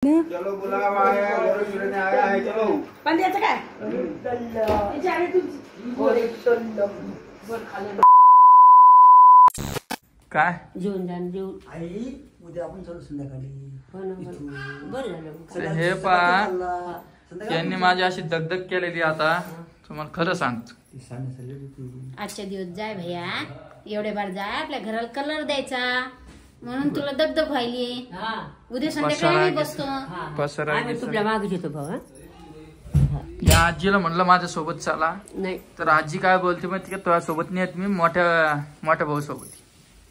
चलो बुलावा आया है, ने आया है, चलो पण द्यायचं काय काय जेवण जाण जेवण आई उद्या आपण चलू संध्याकाळी. बरं झालं. हे पहा यांनी माझी अशी दगदग केलेली. आता तुम्हाला खरं सांगतो, आजच्या दिवस जाय भैया, एवढे बार जाय, आपल्या घराला कलर द्यायचा म्हणून तुला दगदग व्हायली. उद्या संध्याकाळी बसतो. तुझ्या मागच येतो भाऊ. या आजीला म्हणलं माझ्या सोबत चला, नाही तर आजी काय बोलते माहिती का, तुझ्या सोबत नाही येत मी, मोठ्या भाऊ सोबत.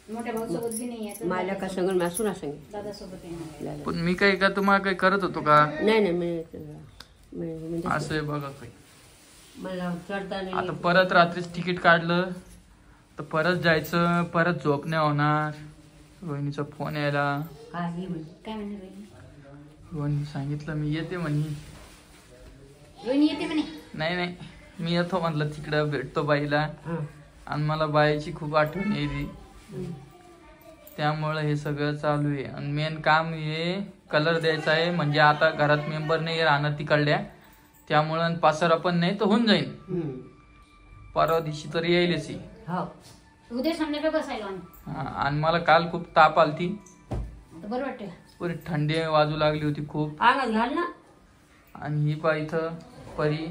मोठ्या भाऊ सोबत बी नाही येत, माझ्या का संग मासून सांग दादा सोबत येणार. पण मी काही का तुम्हाला काही करत होतो का? नाही म्हणजे असं आहे बघा काही. मला चढता नाही. आता परत रात्रीच तिकीट काढलं तर परत जायचं, परत झोप नाही होणार. रोहिणीचा फोन यायला. काय म्हणते रोहिणी सांगितलं मी येते म्हणे. रोहिणी येते म्हणे. नाही मी येतो म्हणलं, तिकडं भेटतो बाईला. आणि मला बाईची खूप आठवण येईल, त्यामुळं हे सगळं चालू आहे. आणि मेन काम हे कलर द्यायचा आहे. म्हणजे आता घरात मेंबर नाही राहणार तिकडल्या, त्यामुळं पासरा पण नाही तर होऊन जाईल. परवा दिवशी तर येईलच. उद्या संध्याकाळी बसायला. आणि मला काल खूप ताप आलती, बरं वाटतं. पुरी थंडी वाजू लागली होती खूप. घाल ना. आणि ही पा इथं परी.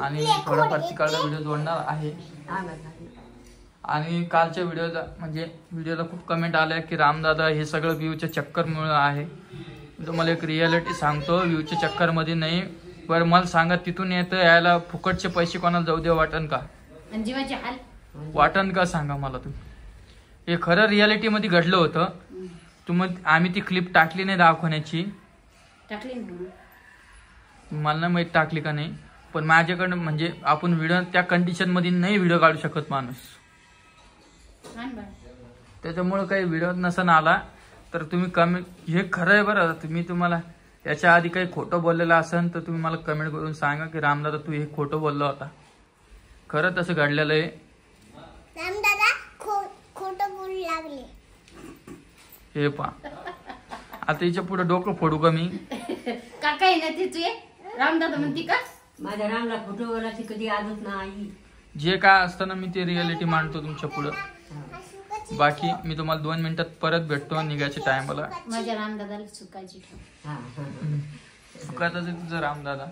आणि थोडाफार तिकडला व्हिडिओ जोडणार आहे. आणि कालच्या व्हिडिओला खूप कमेंट आल्या की रामदादा हे सगळं व्ह्यूच्या चक्करमुळे आहे. तुम्हाला एक रियालिटी सांगतो, व्ह्यूच्या चक्करमध्ये नाही. बरं मला सांगा, तिथून येतं यायला फुकटचे पैसे कोणाला जाऊ दे वाटन का? जीवाचे हाल वाटन का सांगा मला तुम्ही. हे खरं रियालिटी मध्ये घडलं होतं. आम्ही ती क्लिप टाकली नाही दवाखान्याची. टाकली मला नाही माहित टाकली का नाही, पण माझ्याकडनं म्हणजे आपण व्हिडिओ त्या कंडिशन मध्ये नाही व्हिडिओ काढू शकत माणूस. त्याच्यामुळे काही व्हिडिओ नसन आला तर तुम्ही हे खरं आहे बरं. तुम्हाला याच्या आधी काही खोटं बोललेलं असेल तर तुम्ही मला कमेंट करून सांगा की रामदादा तू हे खोटं बोलला होता. खरं तसं घडलेलं आहे. रामदादा खोटं बोलू लागले. हे पहा, आता हिच्या पुढे डोकं फोडू का मी? काका आहे ना तिथे रामदादा म्हणती का माझ्या रामला फोटो बोलायची कधी आदत नाही. जे काय असतं ना मी ते रियालिटी मांडतो तुमच्या पुढं. बाकी मी तुम्हाला 2 मिनिटात परत भेटतो निघायच्या टायमाला. माझ्या रामदादाला चुकायची ठेव. सुखातच आहे तुझं रामदादा.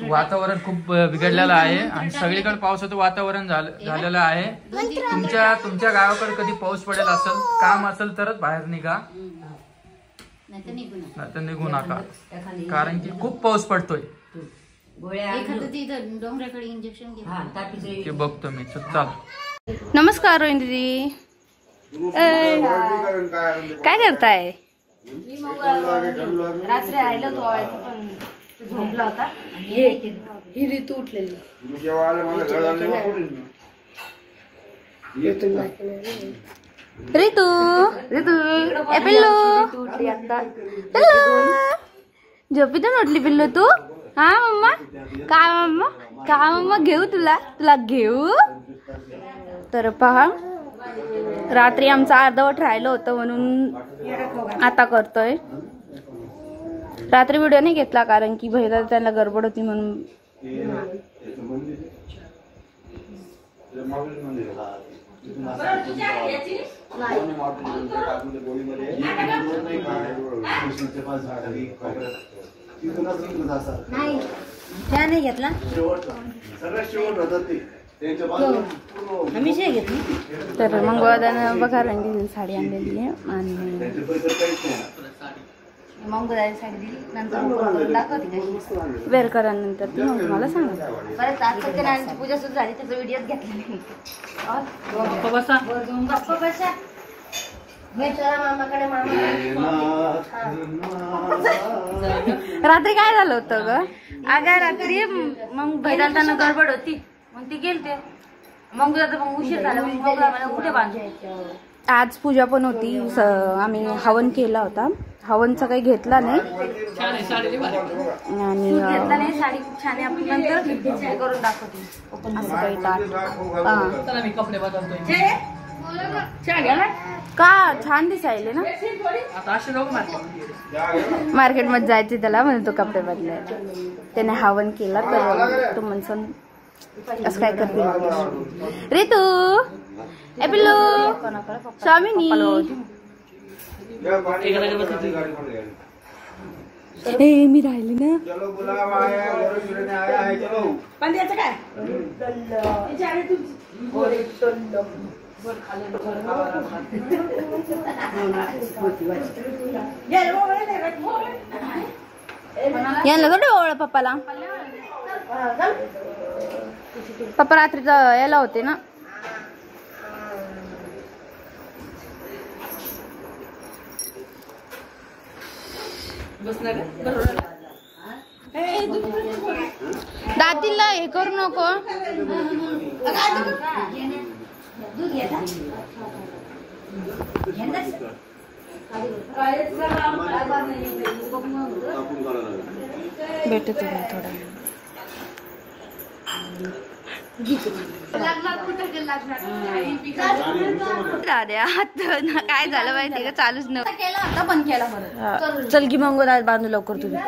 वातावरण खूप बिघडलेलं आहे आणि सगळीकडे पावसाचं वातावरण झालेलं आहे. तुमच्या गावाकडे कधी पाऊस पडेल असेल, काम असेल तरच बाहेर निघा, नाही तर निघू नका. कारण की खूप पाऊस पडतोय. डोंगराकडे इंजेक्शन ते बघतो मी. चल. नमस्कार रोहिणी दीदी, काय करताय? रात्री राहिलो तो झोपला होता. ही ऋतू उठलेली. ऋतू झोपीतून उठली पिल्लू तू? हा मम्मा, का मम्मा घेऊ तुला घेऊ? तर पहा, रात्री आमचं अर्धवट राहिलं होतं म्हणून आता करतोय. रात्री व्हिडिओ नाही घेतला कारण की भैया त्यांना गडबड होती म्हणून. नाही घेतला, तर मग दादा बघा रंगीची साडी आणलेली आहे. आणि मग साडी दिली, नंतर दाखवते वेअर करा, ती मग तुम्हाला सांगा. परत आज सत्यनारायणची पूजा सुरू झाली, त्याचा व्हिडिओ घेतलेला. रात्री काय झालं होतं ग? अगं रात्री मग भैया त्यांना गडबड होती, मग ती गेलते. मग उशीर झाला, मग कुठे बांधायचं. आज पूजा पण होती, आम्ही हवन केला होता. हवनचं काही घेतला नाही आणि घेतला नाही. साडी खूप छान आहे, आपण नंतर करून दाखवते. असं काही ताट. का छान दिसायले ना. आता असे जाऊ मार्केटमध्ये जायचे त्याला म्हणून तो कपडे बदलायला. त्याने हवन केला तर तो म्हणसन असं काय करते. रे तू ए पिल्लू स्वामिनी ए मी राहिली ना. चलो बुलावा आया जरूर जुड़ने आया है चलो. पण त्याचं काय यांना थोडे ओळख पप्पाला. पप्पा रात्रीचा याला होते ना. दादीला हे करू नको. भेटत थोडा काय झालं माहिती का. चालूच नव्हतं पण केला. चल की मग बांधू लवकर तुम्ही.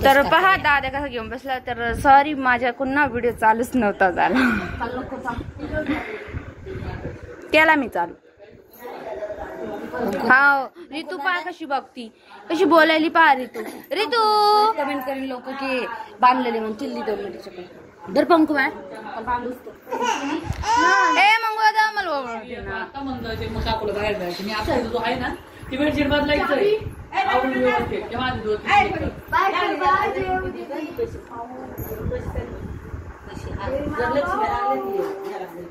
तर पहा दादा कसा घेऊन बसला. तर सॉरी माझ्याकडून ना व्हिडिओ चालूच नव्हता झाला. केला मी चालू. हा रितू पहा कशी बघती कशी बोलायली. पहा रितू रितू कमेंट करेन लोक की बांधलेले म्हणून चिल्ली दोन तिच्याकडे दर पंकू ए मंगू दादा मला आता म्हणलं ते मग काकुला बाहेर जायचं. मी आता जो आहे ना ती बेडशीट बदलायचं आवडून व्यवस्थित तेव्हा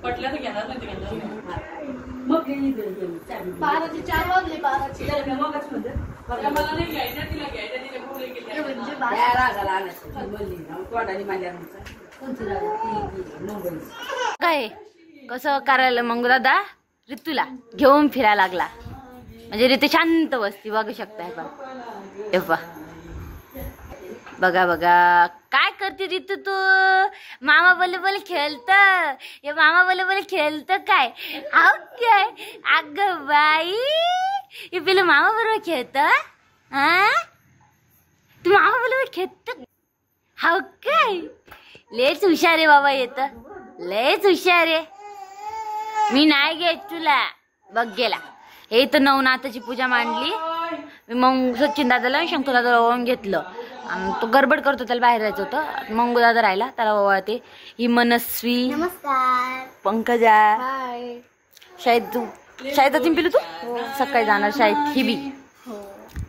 पटल्या तर घेणार नाही. ते घेणार मग 4 वाजले. 12 मला नाही घ्यायचं तिला घ्यायचं तिला बोलले की काय कसं करायला मंगू दादा रितूला घेऊन फिरायला लागला. म्हणजे रितू शांत बसती. बघू शकताय बा. बघा बघा काय करते रितू तू. मामा बोले बोले खेळत. हे मामा बोले बोले खेळत काय. आव काय अग बाई हे पिलं मामा बरोबर खेळत. हा तू मामा बरोबर खेळत. हाव काय लेच हुशार आहे बाबा. येत लेच हुशार आहे. मी नाही घेत तुला. बघ गेला. हे तर नवनाथाची पूजा मांडली. मी मग सचिन दादाला शंकर दादाला ओळून घेतलं. आणि तो गडबड करतो त्याला बाहेर जायचं होतं. मंगू दादा राहिला त्याला ओवाळते. ही मनस्वी नमस्कार. पंकजा शाळेत तू शाळेत जातीन पिलू तू. सकाळी जाणार शाळेत ही बी.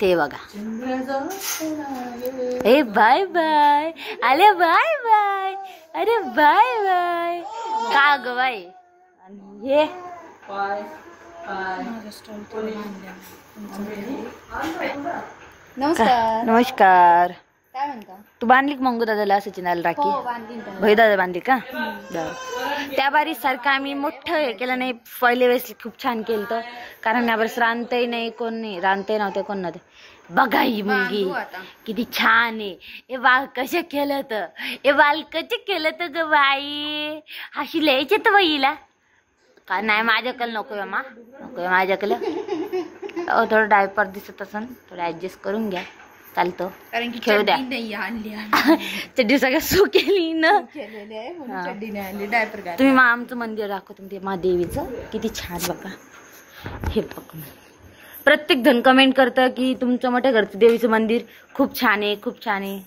ते बघा ए बाय बाय आले बाय बाय. अरे बाय बाय का ग बाय. आणि हे नमस्कार. नमस्कार. काय म्हणता. तू बांधली का मंगू दादाला सचिनाला राखी. भई दादा बांधली का. त्या बारी सारखं आम्ही मोठं हे केलं नाही. पहिले वेळेस खूप छान केलं तर कारण यावेळेस रांधतही नाही कोण नाही. रांधतही नव्हते कोण नव्हते. बघा ही मुलगी किती छान आहे. हे बाल कसे केलं तर. हे बाल कसे केलं तर ग बाई. अशी लिहायचे तर बाईला का नाही. माझ्याकडे नको मामा नको माझ्याकडे. थोडं डायपर दिसत असन थोडं ऍडजस्ट करून घ्या. चालतो कारण की खेळू द्या. चड्डी सगळ्या सू केली ना. डायपर काय तुम्ही आमचं मंदिर दाखवतो ते महादेवीचं किती छान बघा. हे बघ प्रत्येक जण कमेंट करतं की तुमचं मोठ्या घरचं देवीचं मंदिर खूप छान आहे खूप छान आहे.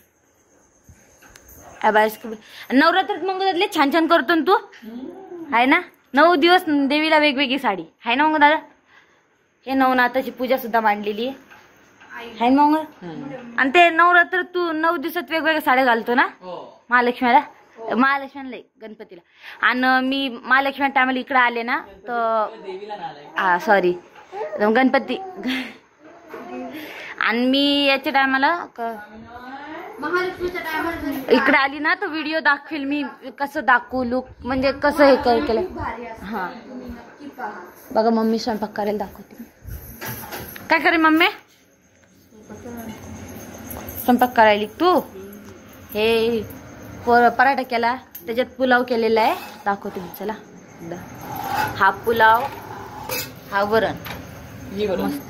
नवरात्रात मग छान छान करतो ना तू आहे ना. 9 दिवस देवीला वेगवेगळी साडी आहे ना मग दादा. हे नवनाथाची पूजा सुद्धा मांडलेली आहे ना मग. आणि ते नवरात्र तू 9 दिवसात वेगवेगळ्या साड्या घालतो ना महालक्ष्मीला. महालक्ष्मीला गणपतीला. आणि मी महालक्ष्मी टायमाला इकडे आले ना तर हा सॉरी गणपती. आणि मी याच्या टायमाला इकडे आली ना तर व्हिडिओ दाखवेल मी कसं दाखवू लुक म्हणजे कसं हे केलं. हा बघा मम्मी स्वयंपाक करायला दाखवते. काय करेल मम्मी. स्वयंपाक करायला तू. हे पराठा केला त्याच्यात पुलाव केलेला आहे दाखवते मी. चला हा पुलाव, हा वरण. मस्त.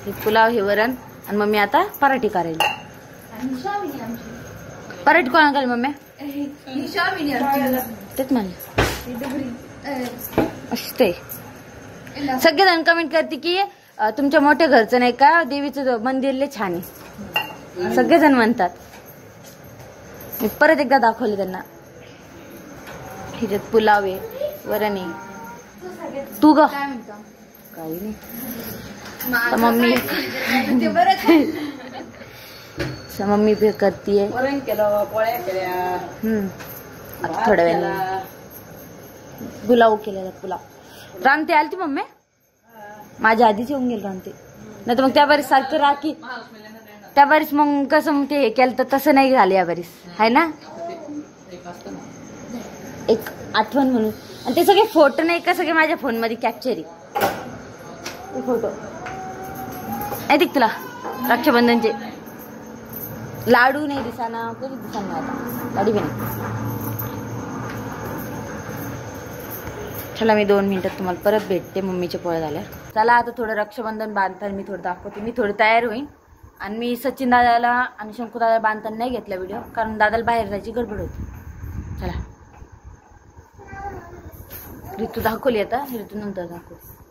हे पुलाव, हे वरण. आणि मम्मी आता पराठी करायला. पराठी कोणा करेल मम्मी? तेच म्हणले असते. सगळेजण कमेंट करते की तुमच्या मोठ्या घरचं नाही का देवीचं मंदिर लय छान आहे. सगळेजण म्हणतात. मी परत एकदा दाखवले त्यांना. ह्याच्यात पुलाव आहे, वरण आहे. तू ग काही नाही. मम्मी मम्मी पे करतीये. आता थोड्या वेळाने पुलाव केलेला. पुलाव रामते आलती मम्मी माझ्या आधीच येऊन गेल रामते. नाही तर मग त्या बारीस सारखं राखी त्या बारीस मग कसं ते हे केलं तर तसं नाही झालं या बारीस आहे ना. एक आठवण म्हणून. आणि ते सगळे फोटो नाही का सगळे माझ्या फोन मध्ये कॅप्चर आहे. फोटो ऐक तुला रक्षाबंधनचे लाडू नाही दिसाना कधी दिसाना आता लाडू बी नाही. चला मी 2 मिनिटात तुम्हाला परत भेटते मम्मीच्या पोळ्या झाल्या. चला आता थोडं रक्षाबंधन बांधताना मी थोडं दाखवते. मी थोडी तयार होईन. आणि मी सचिन दादाला आणि शंकू दादाला बांधताना नाही घेतला व्हिडिओ कारण दादाला बाहेर जायची गडबड होती. चला ऋतू दाखवली आता. ऋतू नंतर दाखवते.